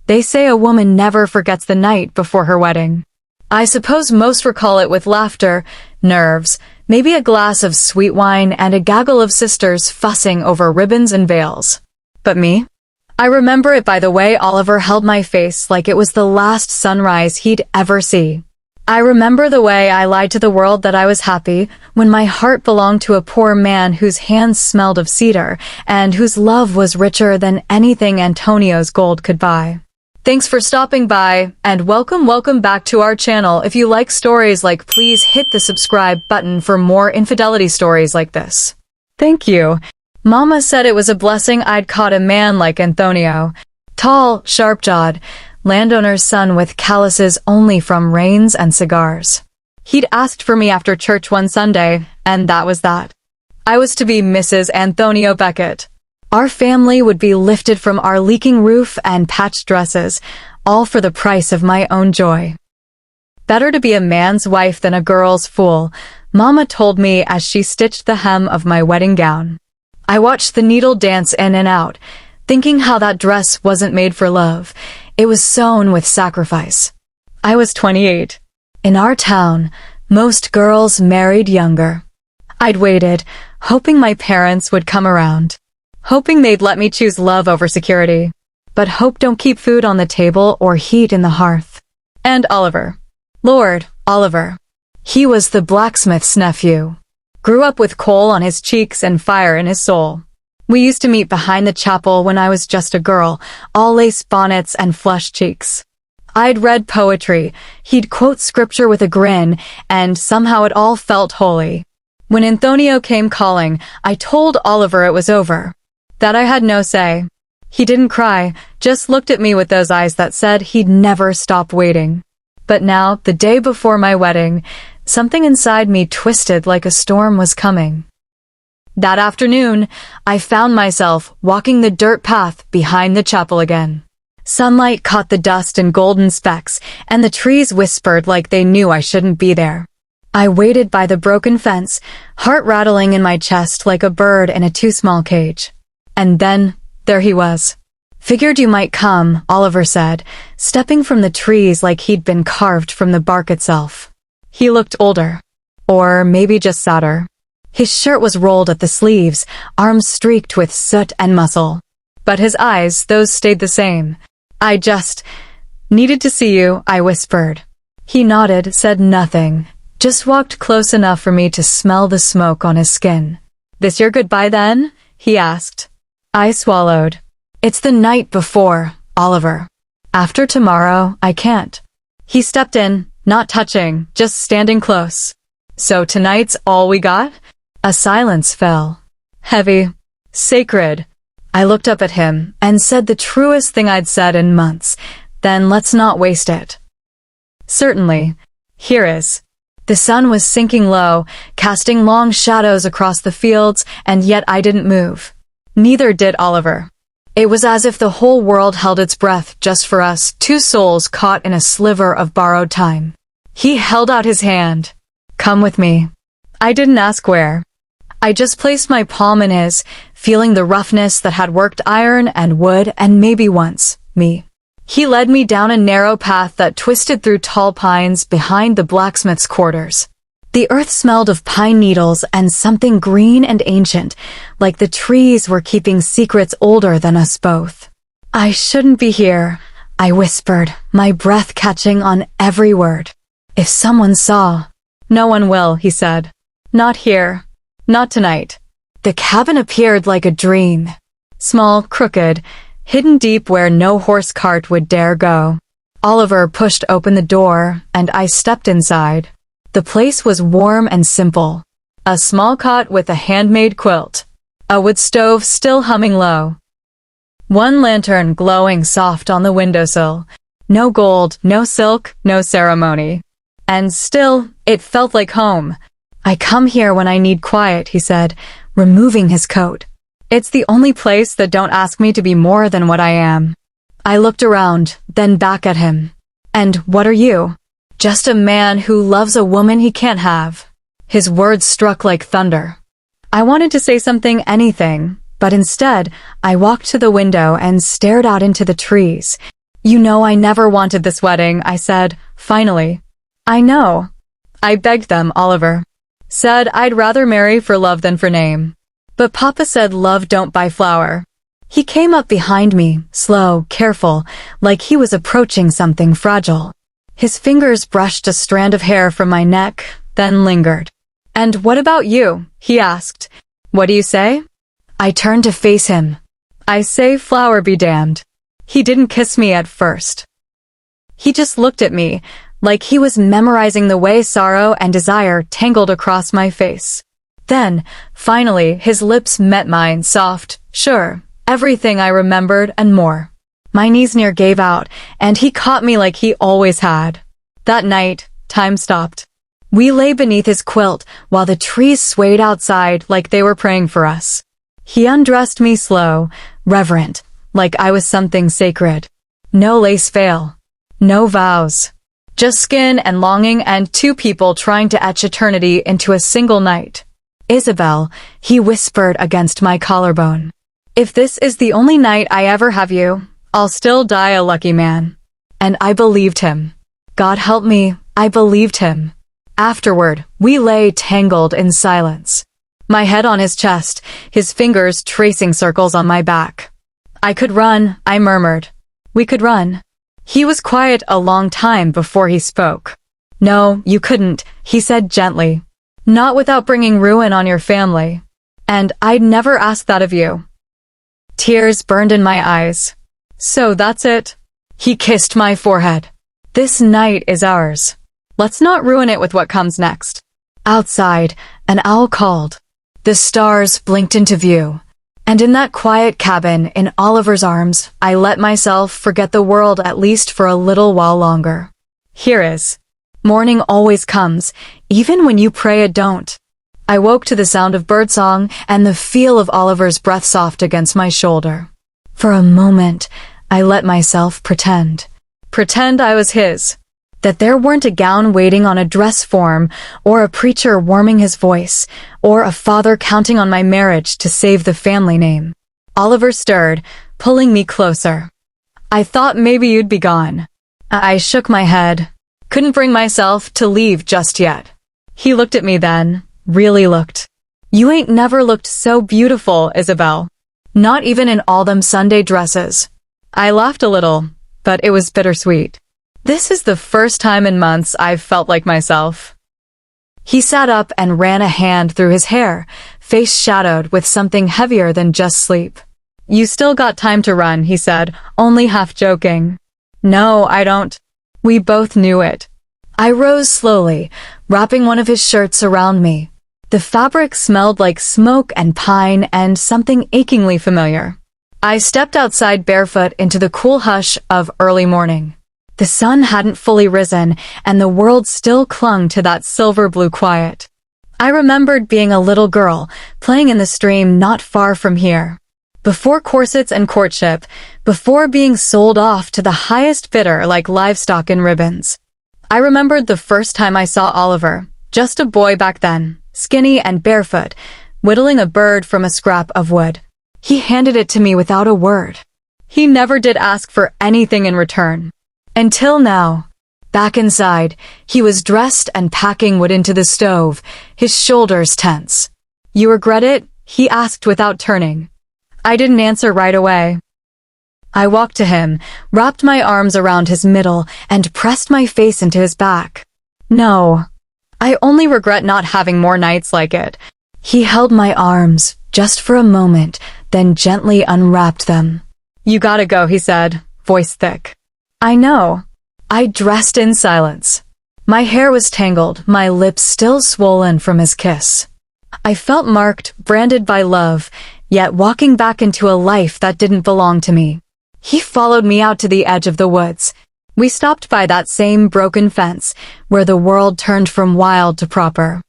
They say a woman never forgets the night before her wedding. I suppose most recall it with laughter, nerves, maybe a glass of sweet wine and a gaggle of sisters fussing over ribbons and veils. But me? I remember it by the way Oliver held my face like it was the last sunrise he'd ever see. I remember the way I lied to the world that I was happy when my heart belonged to a poor man whose hands smelled of cedar and whose love was richer than anything Antonio's gold could buy. Thanks for stopping by, and welcome back to our channel. If you like stories please hit the subscribe button for more infidelity stories like this. Thank you. Mama said it was a blessing I'd caught a man like Antonio. Tall, sharp-jawed, landowner's son with calluses only from rains and cigars. He'd asked for me after church one Sunday, and that was that. I was to be Mrs. Antonio Beckett. Our family would be lifted from our leaking roof and patched dresses, all for the price of my own joy. Better to be a man's wife than a girl's fool, Mama told me as she stitched the hem of my wedding gown. I watched the needle dance in and out, thinking how that dress wasn't made for love. It was sewn with sacrifice. I was 28. In our town, most girls married younger. I'd waited, hoping my parents would come around. Hoping they'd let me choose love over security. But hope don't keep food on the table or heat in the hearth. And Oliver. Lord Oliver. He was the blacksmith's nephew. Grew up with coal on his cheeks and fire in his soul. We used to meet behind the chapel when I was just a girl, all lace bonnets and flushed cheeks. I'd read poetry, he'd quote scripture with a grin, and somehow it all felt holy. When Antonio came calling, I told Oliver it was over. That I had no say. He didn't cry, just looked at me with those eyes that said he'd never stop waiting. But now, the day before my wedding, something inside me twisted like a storm was coming. That afternoon, I found myself walking the dirt path behind the chapel again. Sunlight caught the dust in golden specks, and the trees whispered like they knew I shouldn't be there. I waited by the broken fence, heart rattling in my chest like a bird in a too-small cage. And then, there he was. Figured you might come, Oliver said, stepping from the trees like he'd been carved from the bark itself. He looked older. Or maybe just sadder. His shirt was rolled at the sleeves, arms streaked with soot and muscle. But his eyes, those stayed the same. I just needed to see you, I whispered. He nodded, said nothing, just walked close enough for me to smell the smoke on his skin. This your goodbye then? He asked. I swallowed. It's the night before, Oliver. After tomorrow, I can't. He stepped in, not touching, just standing close. So tonight's all we got? A silence fell. Heavy. Sacred. I looked up at him and said the truest thing I'd said in months. Then let's not waste it. Certainly. Here is. The sun was sinking low, casting long shadows across the fields, and yet I didn't move. Neither did Oliver. It was as if the whole world held its breath just for us, two souls caught in a sliver of borrowed time. He held out his hand. Come with me. I didn't ask where. I just placed my palm in his, feeling the roughness that had worked iron and wood and maybe once, me. He led me down a narrow path that twisted through tall pines behind the blacksmith's quarters. The earth smelled of pine needles and something green and ancient, like the trees were keeping secrets older than us both. I shouldn't be here, I whispered, my breath catching on every word. If someone saw. No one will, he said. Not here. Not tonight. The cabin appeared like a dream. Small, crooked, hidden deep where no horse cart would dare go. Oliver pushed open the door, and I stepped inside. The place was warm and simple. A small cot with a handmade quilt. A wood stove still humming low. One lantern glowing soft on the windowsill. No gold, no silk, no ceremony. And still, it felt like home. I come here when I need quiet, he said, removing his coat. It's the only place that don't ask me to be more than what I am. I looked around, then back at him. And what are you? Just a man who loves a woman he can't have. His words struck like thunder. I wanted to say something, anything, but instead, I walked to the window and stared out into the trees. You know I never wanted this wedding, I said, finally. I know. I begged them, Oliver. Said I'd rather marry for love than for name. But Papa said love don't buy flower. He came up behind me, slow, careful, like he was approaching something fragile. His fingers brushed a strand of hair from my neck, then lingered. And what about you? He asked. What do you say? I turned to face him. I say flower be damned. He didn't kiss me at first. He just looked at me, like he was memorizing the way sorrow and desire tangled across my face. Then, finally, his lips met mine, soft, sure, everything I remembered and more. My knees near gave out, and he caught me like he always had. That night, time stopped. We lay beneath his quilt while the trees swayed outside like they were praying for us. He undressed me slow, reverent, like I was something sacred. No lace veil. No vows. Just skin and longing and two people trying to etch eternity into a single night. Isabel, he whispered against my collarbone. If this is the only night I ever have you, I'll still die a lucky man. And I believed him. God help me, I believed him. Afterward, we lay tangled in silence. My head on his chest, his fingers tracing circles on my back. I could run, I murmured. We could run. He was quiet a long time before he spoke. No, you couldn't, he said gently. Not without bringing ruin on your family. And I'd never ask that of you. Tears burned in my eyes. So that's it. He kissed my forehead. This night is ours. Let's not ruin it with what comes next. Outside, an owl called. The stars blinked into view. And in that quiet cabin, in Oliver's arms, I let myself forget the world at least for a little while longer. Here is. Morning always comes, even when you pray it don't. I woke to the sound of birdsong and the feel of Oliver's breath soft against my shoulder. For a moment, I let myself pretend. Pretend I was his. That there weren't a gown waiting on a dress form, or a preacher warming his voice, or a father counting on my marriage to save the family name. Oliver stirred, pulling me closer. I thought maybe you'd be gone. I shook my head. Couldn't bring myself to leave just yet. He looked at me then, really looked. You ain't never looked so beautiful, Isabel. Not even in all them Sunday dresses. I laughed a little, but it was bittersweet. This is the first time in months I've felt like myself. He sat up and ran a hand through his hair, face shadowed with something heavier than just sleep. You still got time to run, he said, only half joking. No, I don't. We both knew it. I rose slowly, wrapping one of his shirts around me. The fabric smelled like smoke and pine and something achingly familiar. I stepped outside barefoot into the cool hush of early morning. The sun hadn't fully risen, and the world still clung to that silver-blue quiet. I remembered being a little girl, playing in the stream not far from here. Before corsets and courtship, before being sold off to the highest bidder like livestock in ribbons. I remembered the first time I saw Oliver, just a boy back then, skinny and barefoot, whittling a bird from a scrap of wood. He handed it to me without a word. He never did ask for anything in return. Until now. Back inside, he was dressed and packing wood into the stove, his shoulders tense. You regret it? He asked without turning. I didn't answer right away. I walked to him, wrapped my arms around his middle, and pressed my face into his back. No. I only regret not having more nights like it. He held my arms, just for a moment, then gently unwrapped them. You gotta go, he said, voice thick. I know. I dressed in silence. My hair was tangled, my lips still swollen from his kiss. I felt marked, branded by love, yet walking back into a life that didn't belong to me. He followed me out to the edge of the woods. We stopped by that same broken fence, where the world turned from wild to proper.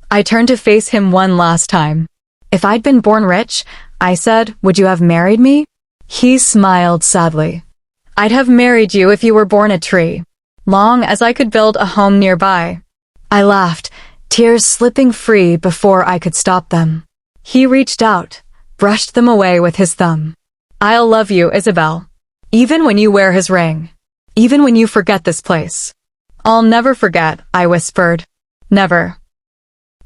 I turned to face him one last time. If I'd been born rich, I said, would you have married me? He smiled sadly. I'd have married you if you were born a tree, long as I could build a home nearby. I laughed, tears slipping free before I could stop them. He reached out, brushed them away with his thumb. I'll love you, Isabel. Even when you wear his ring. Even when you forget this place. I'll never forget, I whispered. Never.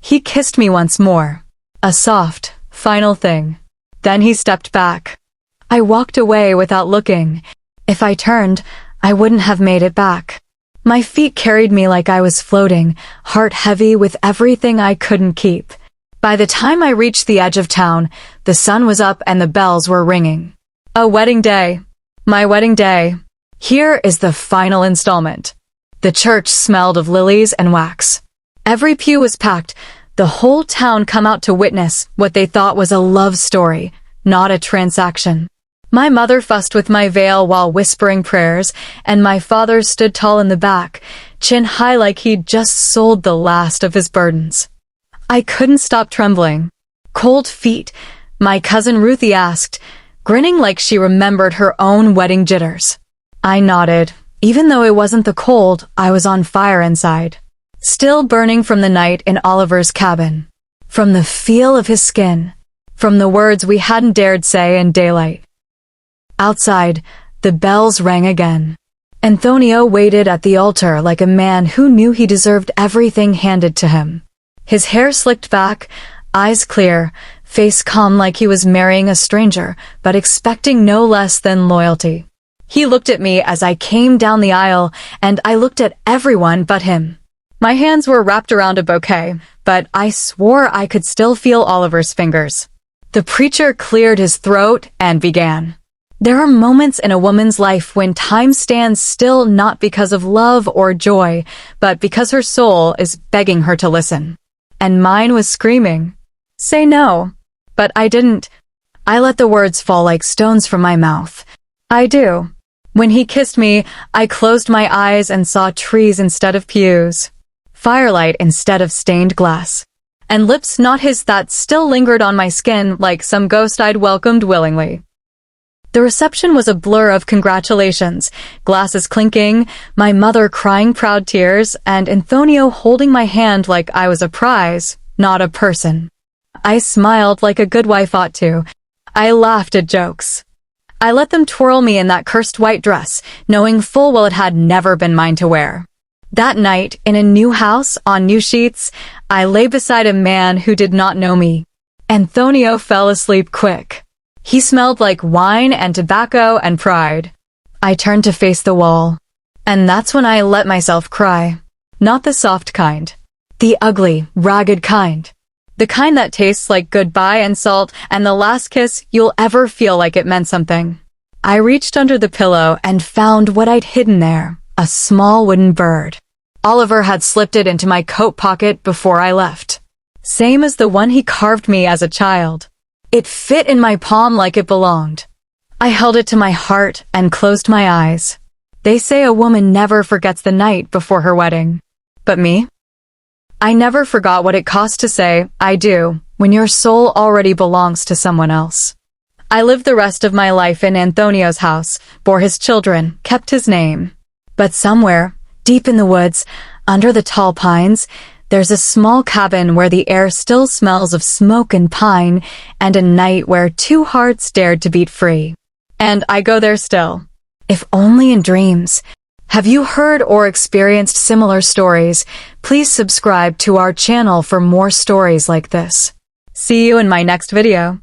He kissed me once more. A soft, final thing. Then he stepped back. I walked away without looking. If I turned, I wouldn't have made it back. My feet carried me like I was floating, heart heavy with everything I couldn't keep. By the time I reached the edge of town, the sun was up and the bells were ringing. A wedding day. My wedding day. Here is the final installment. The church smelled of lilies and wax. Every pew was packed. The whole town come out to witness what they thought was a love story, not a transaction. My mother fussed with my veil while whispering prayers, and my father stood tall in the back, chin high like he'd just sold the last of his burdens. I couldn't stop trembling. Cold feet, my cousin Ruthie asked, grinning like she remembered her own wedding jitters. I nodded. Even though it wasn't the cold, I was on fire inside. Still burning from the night in Oliver's cabin. From the feel of his skin. From the words we hadn't dared say in daylight. Outside, the bells rang again. Antonio waited at the altar like a man who knew he deserved everything handed to him. His hair slicked back, eyes clear, face calm like he was marrying a stranger, but expecting no less than loyalty. He looked at me as I came down the aisle, and I looked at everyone but him. My hands were wrapped around a bouquet, but I swore I could still feel Oliver's fingers. The preacher cleared his throat and began. There are moments in a woman's life when time stands still not because of love or joy, but because her soul is begging her to listen. And mine was screaming, "Say no." But I didn't. I let the words fall like stones from my mouth. I do. When he kissed me, I closed my eyes and saw trees instead of pews, firelight instead of stained glass, and lips not his that still lingered on my skin like some ghost I'd welcomed willingly. The reception was a blur of congratulations, glasses clinking, my mother crying proud tears, and Antonio holding my hand like I was a prize, not a person. I smiled like a good wife ought to. I laughed at jokes. I let them twirl me in that cursed white dress, knowing full well it had never been mine to wear. That night, in a new house, on new sheets, I lay beside a man who did not know me. Antonio fell asleep quick. He smelled like wine and tobacco and pride. I turned to face the wall. And that's when I let myself cry. Not the soft kind. The ugly, ragged kind. The kind that tastes like goodbye and salt and the last kiss you'll ever feel like it meant something. I reached under the pillow and found what I'd hidden there, a small wooden bird. Oliver had slipped it into my coat pocket before I left. Same as the one he carved me as a child. It fit in my palm like it belonged. I held it to my heart and closed my eyes. They say a woman never forgets the night before her wedding. But me? I never forgot what it cost to say, I do, when your soul already belongs to someone else. I lived the rest of my life in Antonio's house, bore his children, kept his name. But somewhere, deep in the woods, under the tall pines, there's a small cabin where the air still smells of smoke and pine, and a night where two hearts dared to beat free. And I go there still, if only in dreams. Have you heard or experienced similar stories? Please subscribe to our channel for more stories like this. See you in my next video.